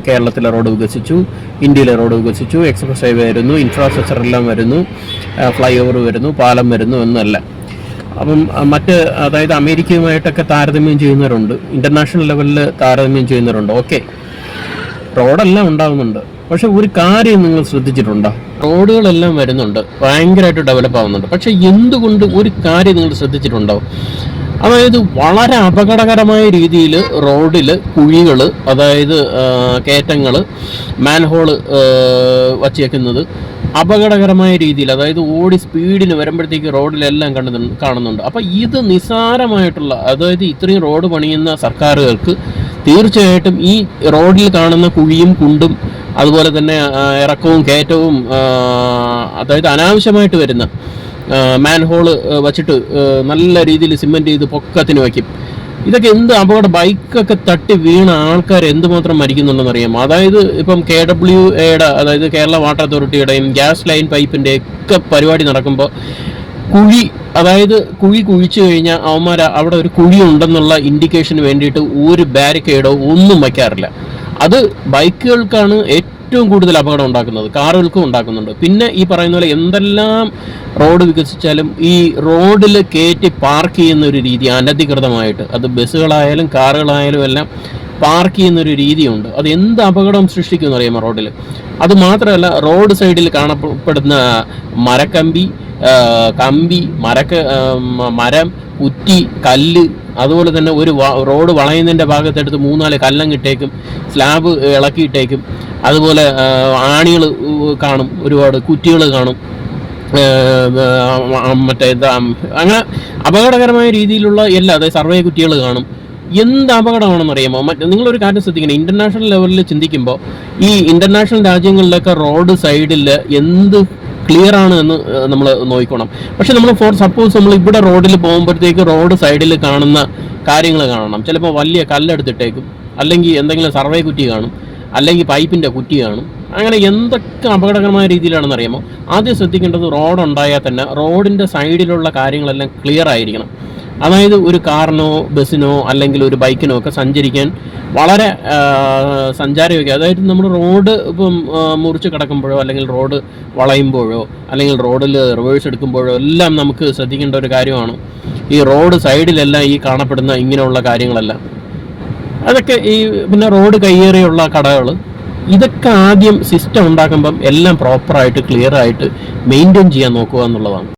കേരളത്തിലെ റോഡ് വികസിച്ചു, ഇന്ത്യയിലെ റോഡ് വികസിച്ചു, എക്സ്പ്രസ് ഹൈവേ വരുന്നു, ഇൻഫ്രാസ്ട്രക്ചർ എല്ലാം വരുന്നു, ഫ്ലൈ ഓവർ വരുന്നു, പാലം വരുന്നു എന്നല്ല. അപ്പം അതായത് അമേരിക്കയുമായിട്ടൊക്കെ താരതമ്യം ചെയ്യുന്നവരുണ്ട്, ഇൻ്റർനാഷണൽ ലെവലിൽ താരതമ്യം ചെയ്യുന്നവരുണ്ട്. ഓക്കെ, റോഡെല്ലാം ഉണ്ടാകുന്നുണ്ട്. പക്ഷെ ഒരു കാര്യം നിങ്ങൾ ശ്രദ്ധിച്ചിട്ടുണ്ടോ? റോഡുകളെല്ലാം വരുന്നുണ്ട്, ഭയങ്കരമായിട്ട് ഡെവലപ്പ് ആവുന്നുണ്ട്. പക്ഷെ എന്തുകൊണ്ട് ഒരു കാര്യം നിങ്ങൾ ശ്രദ്ധിച്ചിട്ടുണ്ടോ? അതായത് വളരെ അപകടകരമായ രീതിയിൽ റോഡിൽ കുഴികൾ, അതായത് കയറ്റങ്ങൾ, മാൻഹോള് വച്ചേക്കുന്നത് അപകടകരമായ രീതിയിൽ, അതായത് ഓടി സ്പീഡിന് വരുമ്പോഴത്തേക്ക് റോഡിലെല്ലാം കാണുന്നുണ്ട്. അപ്പം ഇത് നിസ്സാരമായിട്ടുള്ള, അതായത് ഇത്രയും റോഡ് പണിയുന്ന സർക്കാരുകൾക്ക് തീർച്ചയായിട്ടും ഈ റോഡിൽ കാണുന്ന കുഴിയും കുണ്ടും അതുപോലെ തന്നെ ഇറക്കവും കയറ്റവും, അതായത് അനാവശ്യമായിട്ട് വരുന്ന മാൻഹോള് വച്ചിട്ട് നല്ല രീതിയിൽ സിമെൻറ്റ് ചെയ്ത് പൊക്കത്തിന് വയ്ക്കും. ഇതൊക്കെ എന്ത് അപകടം! ബൈക്കൊക്കെ തട്ടി വീണ ആൾക്കാർ എന്തുമാത്രം മരിക്കുന്നുണ്ടെന്ന് അറിയാമോ? അതായത് ഇപ്പം KWAയുടെ, അതായത് കേരള വാട്ടർ അതോറിറ്റിയുടെയും ഗ്യാസ് ലൈൻ പൈപ്പിൻ്റെ ഒക്കെ പരിപാടി നടക്കുമ്പോൾ അതായത് കുഴി കുഴിച്ചു കഴിഞ്ഞാൽ അവന്മാർ അവിടെ ഒരു കുഴി ഉണ്ടെന്നുള്ള ഇൻഡിക്കേഷന് വേണ്ടിയിട്ട് ഒരു ബാരിക്കേഡോ ഒന്നും വയ്ക്കാറില്ല. അത് ബൈക്കുകൾക്കാണ് ഏറ്റവും കൂടുതൽ അപകടം ഉണ്ടാക്കുന്നത്, കാറുകൾക്കും ഉണ്ടാക്കുന്നുണ്ട്. പിന്നെ ഈ പറയുന്ന പോലെ എന്തെല്ലാം റോഡ് വികസിച്ചാലും ഈ റോഡിൽ കയറ്റി പാർക്ക് ചെയ്യുന്ന ഒരു രീതി അനധികൃതമായിട്ട്, അത് ബസ്സുകളായാലും കാറുകളായാലും എല്ലാം പാർക്ക് ചെയ്യുന്നൊരു രീതിയുണ്ട്. അത് എന്ത് അപകടം സൃഷ്ടിക്കുമെന്ന് അറിയാമോ റോഡിൽ? അത് മാത്രമല്ല, റോഡ് സൈഡിൽ കാണപ്പെടുന്ന മരക്കമ്പി, കമ്പി, മരം, കുറ്റി, കല്ല്, അതുപോലെ തന്നെ ഒരു റോഡ് വളയുന്നതിൻ്റെ ഭാഗത്തെടുത്ത് 3-4 കല്ലങ്ങിട്ടേക്കും, സ്ലാബ് ഇളക്കിയിട്ടേക്കും. അതുപോലെ ആണികൾ കാണും, ഒരുപാട് കുറ്റികൾ കാണും, അങ്ങനെ അപകടകരമായ രീതിയിലുള്ള അതായത് സർവേ കുറ്റികൾ കാണും. എന്ത് അപകടമാണെന്നറിയാമോ? നിങ്ങളൊരു കാര്യം ശ്രദ്ധിക്കണം, ഇൻ്റർനാഷണൽ ലെവലിൽ ചിന്തിക്കുമ്പോൾ ഈ ഇൻ്റർനാഷണൽ രാജ്യങ്ങളിലൊക്കെ റോഡ് സൈഡിൽ എന്ത് ക്ലിയർ ആണ് എന്ന് നമ്മൾ നോക്കണം. പക്ഷെ നമ്മൾ സപ്പോസ് നമ്മൾ ഇവിടെ റോഡിൽ പോകുമ്പോഴത്തേക്ക് റോഡ് സൈഡിൽ കാണുന്ന കാര്യങ്ങൾ കാണണം. ചിലപ്പോൾ വലിയ കല്ലെടുത്തിട്ടേക്കും, അല്ലെങ്കിൽ എന്തെങ്കിലും സർവേ കുറ്റി കാണും, അല്ലെങ്കിൽ പൈപ്പിൻ്റെ കുറ്റി കാണും. അങ്ങനെ എന്തൊക്കെ അപകടകരമായ രീതിയിലാണെന്ന് അറിയാമോ? ആദ്യം ശ്രദ്ധിക്കേണ്ടത്, റോഡ് ഉണ്ടായാൽ തന്നെ റോഡിൻ്റെ സൈഡിലുള്ള കാര്യങ്ങളെല്ലാം ക്ലിയർ ആയിരിക്കണം. അതായത് ഒരു കാറിനോ ബസ്സിനോ അല്ലെങ്കിൽ ഒരു ബൈക്കിനോ ഒക്കെ സഞ്ചരിക്കാൻ വളരെ സഞ്ചാരയോഗ്യം, അതായത് നമ്മൾ റോഡ് ഇപ്പം മുറിച്ച് കിടക്കുമ്പോഴോ അല്ലെങ്കിൽ റോഡ് വളയുമ്പോഴോ അല്ലെങ്കിൽ റോഡിൽ റിവേഴ്സ് എടുക്കുമ്പോഴോ എല്ലാം നമുക്ക് ശ്രദ്ധിക്കേണ്ട ഒരു കാര്യമാണ് ഈ റോഡ് സൈഡിലെല്ലാം ഈ കാണപ്പെടുന്ന ഇങ്ങനെയുള്ള കാര്യങ്ങളെല്ലാം. അതൊക്കെ പിന്നെ റോഡ് കയ്യേറിയുള്ള കടകൾ, ഇതൊക്കെ ആദ്യം സിസ്റ്റം ഉണ്ടാക്കുമ്പം എല്ലാം പ്രോപ്പറായിട്ട് ക്ലിയർ ആയിട്ട് മെയിൻറ്റെയിൻ ചെയ്യാൻ നോക്കുക എന്നുള്ളതാണ്.